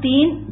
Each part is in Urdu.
3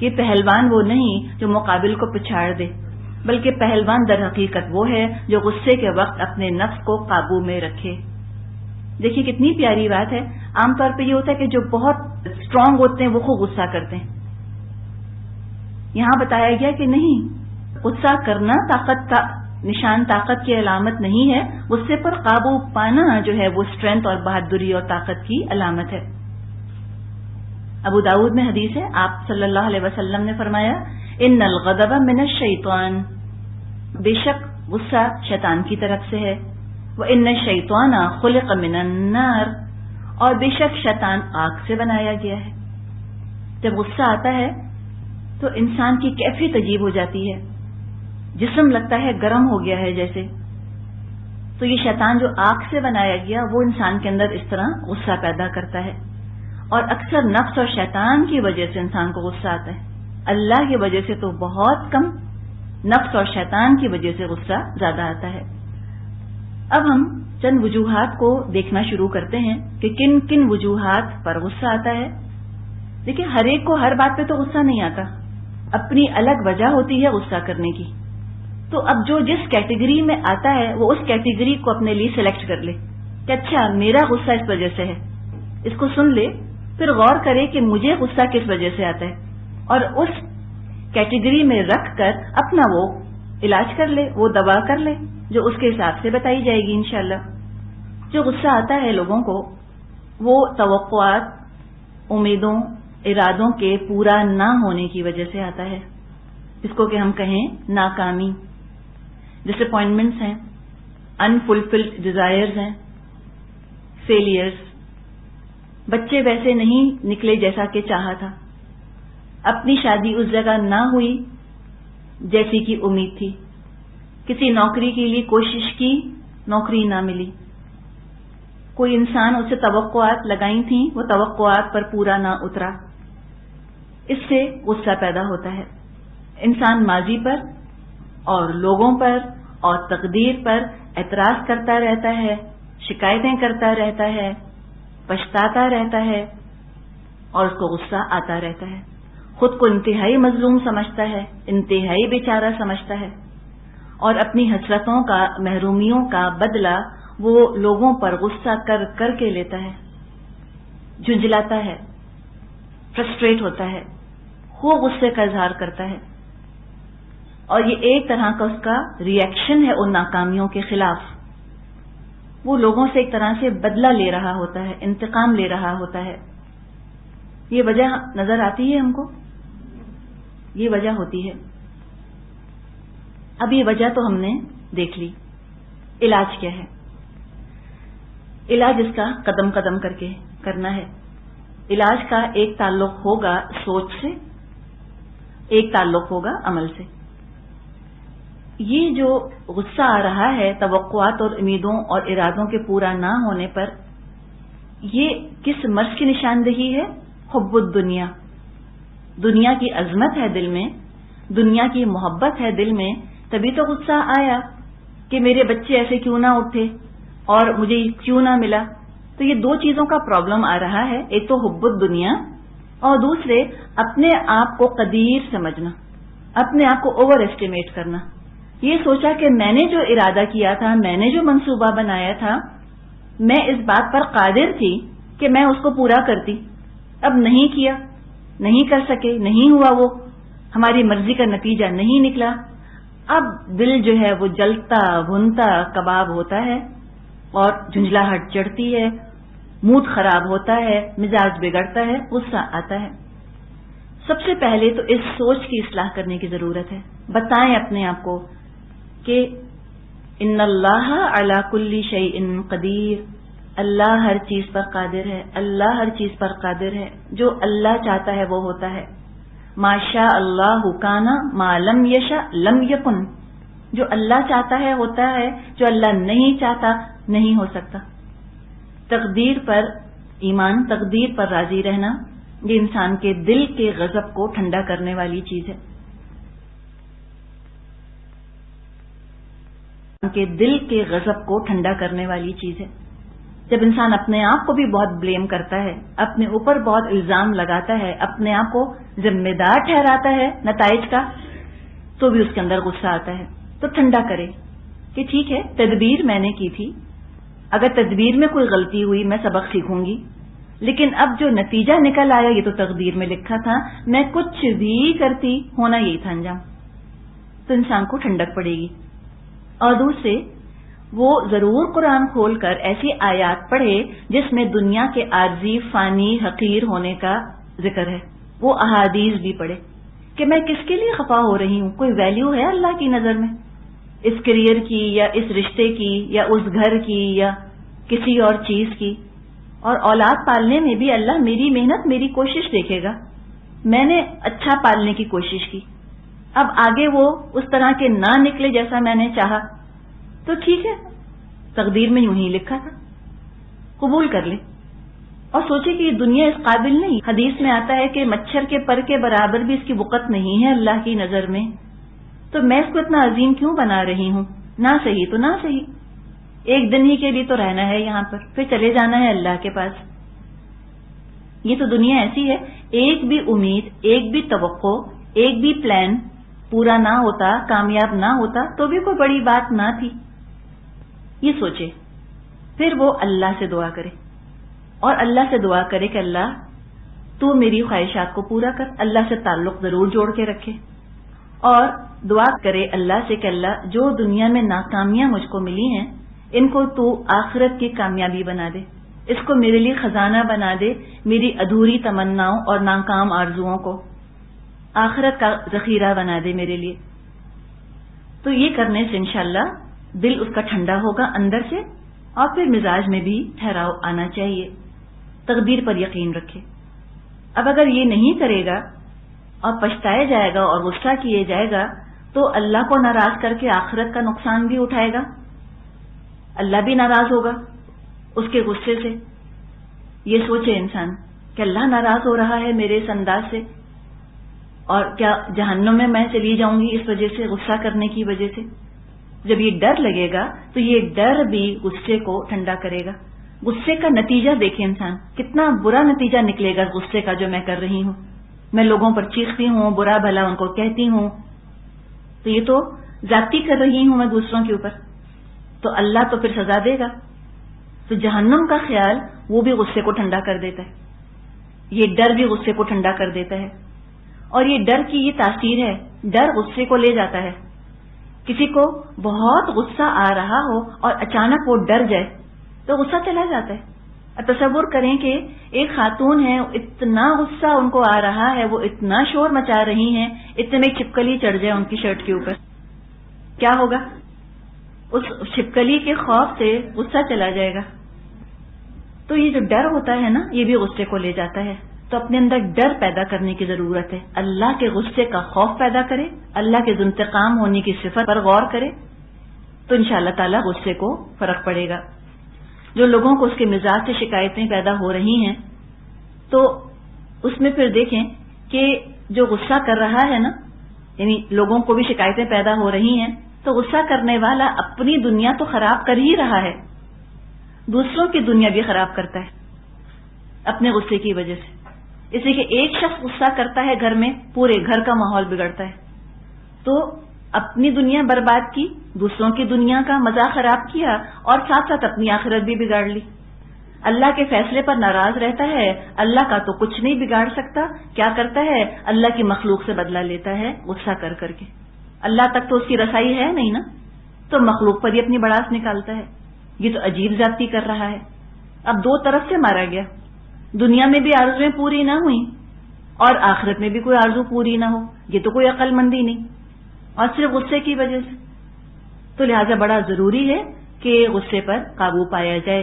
کہ پہلوان وہ نہیں جو مقابل کو پچھاڑ دے، بلکہ پہلوان در حقیقت وہ ہے جو غصے کے وقت اپنے نفس کو قابو میں رکھے۔ دیکھیے کتنی پیاری بات ہے۔ عام طور پہ یہ ہوتا ہے کہ جو بہت اسٹرانگ ہوتے ہیں وہ خوب غصہ کرتے ہیں، یہاں بتایا گیا کہ نہیں، غصہ کرنا طاقت کا نشان، طاقت کی علامت نہیں ہے، غصے پر قابو پانا جو ہے وہ اسٹرینتھ اور بہادری اور طاقت کی علامت ہے۔ ابو داؤد میں حدیث ہے، آپ صلی اللہ علیہ وسلم نے فرمایا ان الغضب من الشیطان، بے شک غصہ شیطان کی طرف سے ہے، وان الشیطان خلق من النار، اور بے شک شیطان آگ سے بنایا گیا ہے۔ جب غصہ آتا ہے تو انسان کی کیفیت عجیب ہو جاتی ہے، جسم لگتا ہے گرم ہو گیا ہے جیسے۔ تو یہ شیطان جو آگ سے بنایا گیا وہ انسان کے اندر اس طرح غصہ پیدا کرتا ہے، اور اکثر نفس اور شیطان کی وجہ سے انسان کو غصہ آتا ہے، اللہ کی وجہ سے تو بہت کم، نفس اور شیطان کی وجہ سے غصہ زیادہ آتا ہے۔ اب ہم چند وجوہات کو دیکھنا شروع کرتے ہیں کہ کن کن وجوہات پر غصہ آتا ہے۔ دیکھیں ہر ایک کو ہر بات پہ تو غصہ نہیں آتا، اپنی الگ وجہ ہوتی ہے غصہ کرنے کی۔ تو اب جو جس کیٹیگری میں آتا ہے وہ اس کیٹیگری کو اپنے لیے سلیکٹ کر لے کہ اچھا میرا غصہ اس وجہ سے ہے، اس کو سن لے، پھر غور کرے کہ مجھے غصہ کس وجہ سے آتا ہے، اور اس کیٹیگری میں رکھ کر اپنا وہ علاج کر لے، وہ دوا کر لے جو اس کے حساب سے بتائی جائے گی انشاءاللہ۔ جو غصہ آتا ہے لوگوں کو وہ توقعات، امیدوں، ارادوں کے پورا نہ ہونے کی وجہ سے آتا ہے، جس کو کہ ہم کہیں ناکامی، ڈس اپوائنٹمنٹس ہیں، انفلفلڈ ڈیزائرز ہیں، فیلئرز، بچے ویسے نہیں نکلے جیسا کہ چاہا تھا، اپنی شادی اس جگہ نہ ہوئی جیسی کی امید تھی، کسی نوکری کے لیے کوشش کی، نوکری نہ ملی، کوئی انسان اسے توقعات لگائی تھیں، وہ توقعات پر پورا نہ اترا، اس سے غصہ پیدا ہوتا ہے۔ انسان ماضی پر اور لوگوں پر اور تقدیر پر اعتراض کرتا رہتا ہے، شکایتیں کرتا رہتا ہے، پچھتاتا رہتا ہے، اور اس کو غصہ آتا رہتا ہے، خود کو انتہائی مظلوم سمجھتا ہے، انتہائی بیچارہ سمجھتا ہے، اور اپنی حسرتوں کا، محرومیوں کا بدلہ وہ لوگوں پر غصہ کر کر کے لیتا ہے، جھنجلاتا ہے، فرسٹریٹ ہوتا ہے، خوب غصے کا اظہار کرتا ہے، اور یہ ایک طرح کا اس کا ری ایکشن ہے ان ناکامیوں کے خلاف۔ وہ لوگوں سے ایک طرح سے بدلہ لے رہا ہوتا ہے، انتقام لے رہا ہوتا ہے۔ یہ وجہ نظر آتی ہے ہم کو، یہ وجہ ہوتی ہے۔ اب یہ وجہ تو ہم نے دیکھ لی، علاج کیا ہے؟ علاج اس کا قدم قدم کر کے کرنا ہے۔ علاج کا ایک تعلق ہوگا سوچ سے، ایک تعلق ہوگا عمل سے۔ یہ جو غصہ آ رہا ہے توقعات اور امیدوں اور ارادوں کے پورا نہ ہونے پر، یہ کس مرض کی نشاندہی ہے؟ حب الدنیا، دنیا کی عظمت ہے دل میں، دنیا کی محبت ہے دل میں، تبھی تو غصہ آیا کہ میرے بچے ایسے کیوں نہ اٹھے اور مجھے کیوں نہ ملا۔ تو یہ دو چیزوں کا پرابلم آ رہا ہے، ایک تو حب الدنیا اور دوسرے اپنے آپ کو قدیر سمجھنا، اپنے آپ کو اوور ایسٹیمیٹ کرنا۔ یہ سوچا کہ میں نے جو ارادہ کیا تھا، میں نے جو منصوبہ بنایا تھا، میں اس بات پر قادر تھی کہ میں اس کو پورا کرتی، اب نہیں کیا، نہیں کر سکے، نہیں ہوا، وہ ہماری مرضی کا نتیجہ نہیں نکلا۔ اب دل جو ہے وہ جلتا بھنتا کباب ہوتا ہے اور جھنجلاہٹ چڑھتی ہے، موڈ خراب ہوتا ہے، مزاج بگڑتا ہے، غصہ آتا ہے۔ سب سے پہلے تو اس سوچ کی اصلاح کرنے کی ضرورت ہے۔ بتائیں اپنے آپ کو کہ ان اللہ علی کل شیء قدیر، اللہ ہر چیز پر قادر ہے، اللہ ہر چیز پر قادر ہے، جو اللہ چاہتا ہے وہ ہوتا ہے۔ ما شاء اللہ کان، ما لم یشاء لم یکن، جو اللہ چاہتا ہے ہوتا ہے، جو اللہ نہیں چاہتا نہیں ہو سکتا۔ تقدیر پر ایمان، تقدیر پر راضی رہنا، یہ انسان کے دل کے غضب کو ٹھنڈا کرنے والی چیز ہے، کے دل کے غضب کو ٹھنڈا کرنے والی چیز ہے۔ جب انسان اپنے آپ کو بھی بہت بلیم کرتا ہے، اپنے اوپر بہت الزام لگاتا ہے، اپنے آپ کو ذمہ دار ٹھہراتا ہے نتائج کا، تو بھی اس کے اندر غصہ آتا ہے. تو ٹھنڈا کرے کہ ٹھیک ہے، تدبیر میں نے کی تھی، اگر تدبیر میں کوئی غلطی ہوئی میں سبق سیکھوں گی، لیکن اب جو نتیجہ نکل آیا یہ تو تقدیر میں لکھا تھا، میں کچھ بھی کرتی ہونا یہی تھا انجام. تو انسان کو ٹھنڈک پڑے گی. اور دوسرے، وہ ضرور قرآن کھول کر ایسی آیات پڑھے جس میں دنیا کے عارضی، فانی، حقیر ہونے کا ذکر ہے. وہ احادیث بھی پڑھے کہ میں کس کے لیے خفا ہو رہی ہوں، کوئی ویلیو ہے اللہ کی نظر میں اس کیریئر کی یا اس رشتے کی یا اس گھر کی یا کسی اور چیز کی. اور اولاد پالنے میں بھی اللہ میری محنت، میری کوشش دیکھے گا. میں نے اچھا پالنے کی کوشش کی، اب آگے وہ اس طرح کے نہ نکلے جیسا میں نے چاہا تو ٹھیک ہے، تقدیر میں یوں ہی لکھا تھا، قبول کر لے. اور سوچے کہ یہ دنیا اس قابل نہیں. حدیث میں آتا ہے کہ مچھر کے پر کے برابر بھی اس کی وقت نہیں ہے اللہ کی نظر میں، تو میں اس کو اتنا عظیم کیوں بنا رہی ہوں؟ نہ صحیح تو نہ صحیح، ایک دن ہی کے لیے تو رہنا ہے یہاں پر، پھر چلے جانا ہے اللہ کے پاس. یہ تو دنیا ایسی ہے، ایک بھی امید، ایک بھی توقع، ایک بھی پلان پورا نہ ہوتا، کامیاب نہ ہوتا تو بھی کوئی بڑی بات نہ تھی. یہ سوچے، پھر وہ اللہ سے دعا کرے، اور اللہ سے دعا کرے کہ اللہ تو میری خواہشات کو پورا کر. اللہ سے تعلق ضرور جوڑ کے رکھے، اور دعا کرے اللہ سے کہ اللہ جو دنیا میں ناکامیاں مجھ کو ملی ہیں ان کو تو آخرت کی کامیابی بنا دے، اس کو میرے لیے خزانہ بنا دے، میری ادھوری تمناؤں اور ناکام آرزوؤں کو آخرت کا ذخیرہ بنا دے میرے لیے. تو یہ کرنے سے انشاءاللہ دل اس کا ٹھنڈا ہوگا اندر سے، اور پھر مزاج میں بھی ٹھہراؤ آنا چاہیے، تقدیر پر یقین رکھے. اب اگر یہ نہیں کرے گا اور پچھتایا جائے گا اور غصہ کیے جائے گا تو اللہ کو ناراض کر کے آخرت کا نقصان بھی اٹھائے گا، اللہ بھی ناراض ہوگا اس کے غصے سے. یہ سوچے انسان کہ اللہ ناراض ہو رہا ہے میرے اس انداز سے، اور کیا جہنم میں چلی جاؤں گی اس وجہ سے، غصہ کرنے کی وجہ سے. جب یہ ڈر لگے گا تو یہ ڈر بھی غصے کو ٹھنڈا کرے گا. غصے کا نتیجہ دیکھے انسان، کتنا برا نتیجہ نکلے گا غصے کا جو میں کر رہی ہوں. میں لوگوں پر چیختی ہوں، برا بھلا ان کو کہتی ہوں، تو یہ تو زیادتی کر رہی ہوں میں دوسروں کے اوپر، تو اللہ تو پھر سزا دے گا. تو جہنم کا خیال وہ بھی غصے کو ٹھنڈا کر دیتا ہے، یہ ڈر بھی غصے کو ٹھنڈا کر دیتا ہے. اور یہ ڈر کی یہ تاثیر ہے، ڈر غصے کو لے جاتا ہے. کسی کو بہت غصہ آ رہا ہو اور اچانک وہ ڈر جائے تو غصہ چلا جاتا ہے. تصور کریں کہ ایک خاتون ہے، اتنا غصہ ان کو آ رہا ہے، وہ اتنا شور مچا رہی ہیں، اتنے میں چھپکلی چڑھ جائے ان کی شرٹ کے اوپر، کیا ہوگا؟ اس چھپکلی کے خوف سے غصہ چلا جائے گا. تو یہ جو ڈر ہوتا ہے نا، یہ بھی غصے کو لے جاتا ہے. تو اپنے اندر ڈر پیدا کرنے کی ضرورت ہے. اللہ کے غصے کا خوف پیدا کرے، اللہ کے ذوالانتقام ہونے کی صفت پر غور کرے، تو انشاءاللہ تعالی غصے کو فرق پڑے گا. جو لوگوں کو اس کے مزاج سے شکایتیں پیدا ہو رہی ہیں تو اس میں پھر دیکھیں کہ جو غصہ کر رہا ہے نا، یعنی لوگوں کو بھی شکایتیں پیدا ہو رہی ہیں، تو غصہ کرنے والا اپنی دنیا تو خراب کر ہی رہا ہے، دوسروں کی دنیا بھی خراب کرتا ہے اپنے غصے کی وجہ سے. اس لیے کہ ایک شخص غصہ کرتا ہے گھر میں، پورے گھر کا ماحول بگڑتا ہے. تو اپنی دنیا برباد کی، دوسروں کی دنیا کا مزہ خراب کیا، اور ساتھ ساتھ اپنی آخرت بھی بگاڑ لی. اللہ کے فیصلے پر ناراض رہتا ہے، اللہ کا تو کچھ نہیں بگاڑ سکتا. کیا کرتا ہے؟ اللہ کی مخلوق سے بدلہ لیتا ہے غصہ کر کر کے. اللہ تک تو اس کی رسائی ہے نہیں نا، تو مخلوق پر ہی اپنی بڑاس نکالتا ہے. یہ تو عجیب زیادتی کر رہا ہے. اب دو طرف سے مارا گیا، دنیا میں بھی آرزویں پوری نہ ہوئیں اور آخرت میں بھی کوئی آرزو پوری نہ ہو. یہ تو کوئی عقل مندی نہیں، اور صرف غصے کی وجہ سے. تو لہذا بڑا ضروری ہے کہ غصے پر قابو پایا جائے.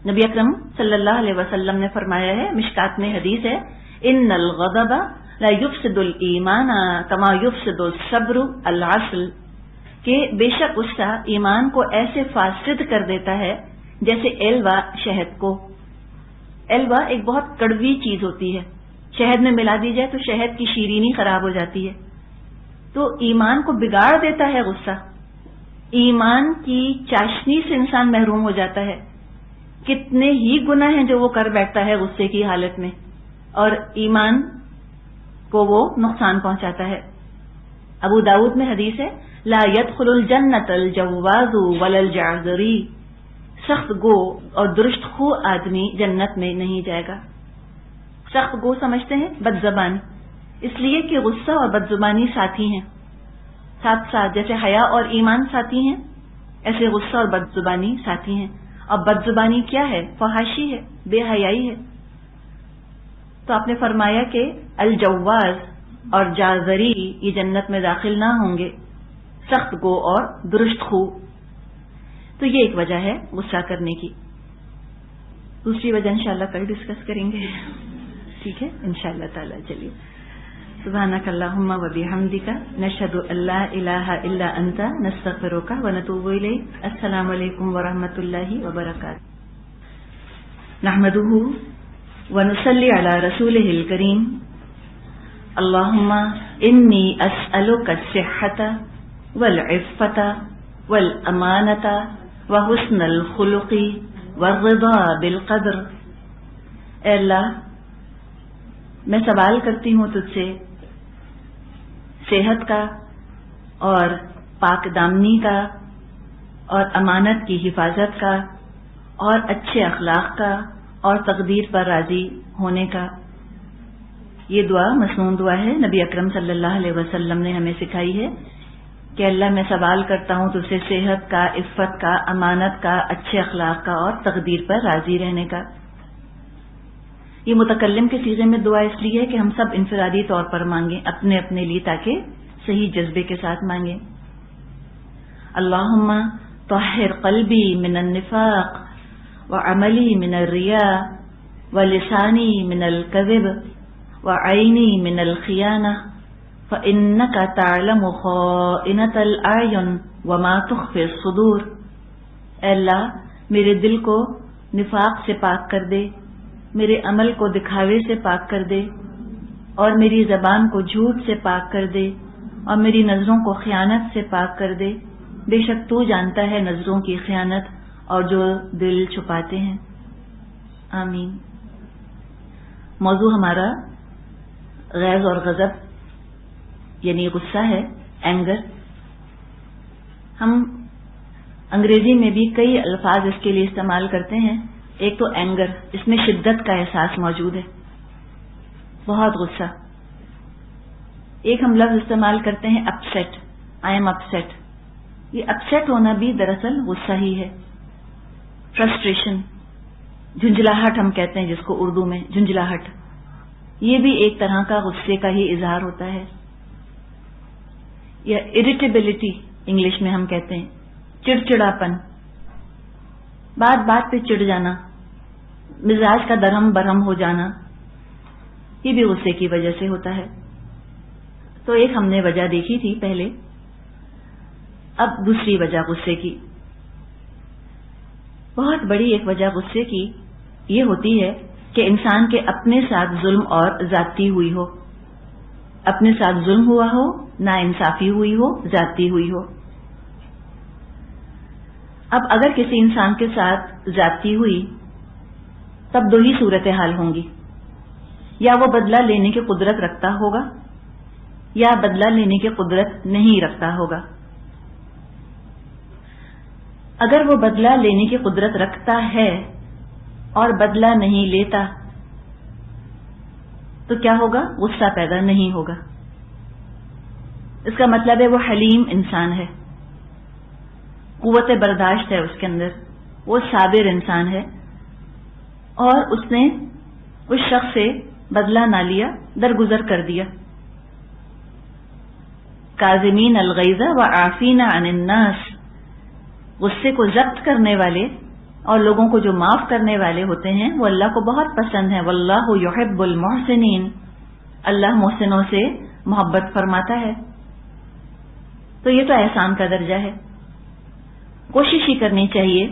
نبی اکرم صلی اللہ علیہ وسلم نے فرمایا ہے، مشکات میں حدیث ہے، ان الغضب لا يفسد الایمان کما يفسد الصبر العسل، کہ بے شک غصہ ایمان کو ایسے فاسد کر دیتا ہے جیسے ایلوا شہد کو. ایلوا ایک بہت کڑوی چیز ہوتی ہے، شہد میں ملا دی جائے تو شہد کی شیرینی خراب ہو جاتی ہے. تو ایمان کو بگاڑ دیتا ہے غصہ، ایمان کی چاشنی سے انسان محروم ہو جاتا ہے کتنے ہی گناہ ہیں جو وہ کر بیٹھتا ہے غصے کی حالت میں، اور ایمان کو وہ نقصان پہنچاتا ہے۔ ابو داؤد میں حدیث ہے، لا يدخل الجنت الجواز ولا الجعذری، سخت گو اور درشت خو آدمی جنت میں نہیں جائے گا۔ سخت گو سمجھتے ہیں بد زبان، اس لیے کہ غصہ اور بد زبانی ساتھی ہیں، ساتھ ساتھ جیسے حیا اور ایمان ساتھی ہیں ایسے غصہ اور بد زبانی ساتھی ہیں۔ اور بد زبانی کیا ہے؟ فحاشی ہے، بے حیائی ہے۔ تو آپ نے فرمایا کہ الجواز اور جازری یہ جنت میں داخل نہ ہوں گے، سخت گو اور درشت خو۔ تو یہ ایک وجہ ہے غصہ کرنے کی۔ دوسری وجہ انشاءاللہ کل ڈسکس کریں گے، ٹھیک ہے انشاءاللہ تعالی۔ چلیے، سبحانک اللہم و بحمدک، نشہد ان لا الہ الا انت، نستغفرک و نتوب الیک۔ السلام علیکم ورحمۃ اللہ وبرکاتہ۔ نحمدہ ونصلی علی رسولہ الکریم۔ اللہم انی اسألک الصحۃ والعفۃ والامانۃ وحسن الخلق والرضا بالقدر۔ اے اللہ، میں سوال کرتی ہوں تجھ سے صحت کا اور پاک دامنی کا اور امانت کی حفاظت کا اور اچھے اخلاق کا اور تقدیر پر راضی ہونے کا۔ یہ دعا مسنون دعا ہے، نبی اکرم صلی اللہ علیہ وسلم نے ہمیں سکھائی ہے کہ اللہ میں سوال کرتا ہوں تجھ سے صحت کا، عفت کا، امانت کا، اچھے اخلاق کا اور تقدیر پر راضی رہنے کا۔ یہ متکلم کے صیغے میں دعا اس لیے ہے کہ ہم سب انفرادی طور پر مانگیں اپنے اپنے لیے، تاکہ صحیح جذبے کے ساتھ مانگیں۔ اللہم طہر قلبی من النفاق وعملی من الریا ولسانی من الکذب وعینی من الخیانہ فإنک تعلم خائنۃ الأعین وما تخفی الصدور۔ اے اللہ، میرے دل کو نفاق سے پاک کر دے، میرے عمل کو دکھاوے سے پاک کر دے، اور میری زبان کو جھوٹ سے پاک کر دے، اور میری نظروں کو خیانت سے پاک کر دے۔ بے شک تو جانتا ہے نظروں کی خیانت اور جو دل چھپاتے ہیں۔ آمین۔ موضوع ہمارا غیظ اور غضب یعنی غصہ ہے، اینگر۔ ہم انگریزی میں بھی کئی الفاظ اس کے لیے استعمال کرتے ہیں۔ ایک تو اینگر، اس میں شدت کا احساس موجود ہے، بہت غصہ۔ ایک ہم لفظ استعمال کرتے ہیں اپسیٹ، آئی ایم اپسیٹ۔ یہ اپسیٹ ہونا بھی دراصل غصہ ہی ہے۔ فرسٹریشن، جھنجھلاہٹ ہم کہتے ہیں جس کو اردو میں، جھنجھلاہٹ، یہ بھی ایک طرح کا غصے کا ہی اظہار ہوتا ہے۔ یا اریٹیبلٹی انگلش میں ہم کہتے ہیں، چڑچڑاپن، بات بات پہ چڑ جانا، مزاج کا درہم برہم ہو جانا، یہ بھی غصے کی وجہ سے ہوتا ہے۔ تو ایک ہم نے وجہ دیکھی تھی پہلے، اب دوسری وجہ غصے کی۔ بہت بڑی ایک وجہ غصے کی یہ ہوتی ہے کہ انسان کے اپنے ساتھ ظلم اور زیادتی ہوئی ہو، اپنے ساتھ ظلم ہوا ہو، ناانصافی ہوئی ہو، زیادتی ہوئی ہو۔ اب اگر کسی انسان کے ساتھ زیادتی ہوئی تب دو ہی صورتحال ہوں گی، یا وہ بدلہ لینے کی قدرت رکھتا ہوگا یا بدلہ لینے کی قدرت نہیں رکھتا ہوگا۔ اگر وہ بدلہ لینے کی قدرت رکھتا ہے اور بدلہ نہیں لیتا تو کیا ہوگا؟ غصہ پیدا نہیں ہوگا۔ اس کا مطلب ہے وہ حلیم انسان ہے، قوت برداشت ہے اس کے اندر، وہ صابر انسان ہے، اور اس نے اس شخص سے بدلہ نہ لیا، درگزر کر دیا۔ کاظمین الغیظ وعافین عن الناس، غصے کو ضبط کرنے والے اور لوگوں کو جو معاف کرنے والے ہوتے ہیں وہ اللہ کو بہت پسند ہیں۔ واللہ یحب المحسنین، اللہ محسنوں سے محبت فرماتا ہے۔ تو یہ تو احسان کا درجہ ہے۔ کوشش ہی کرنی چاہیے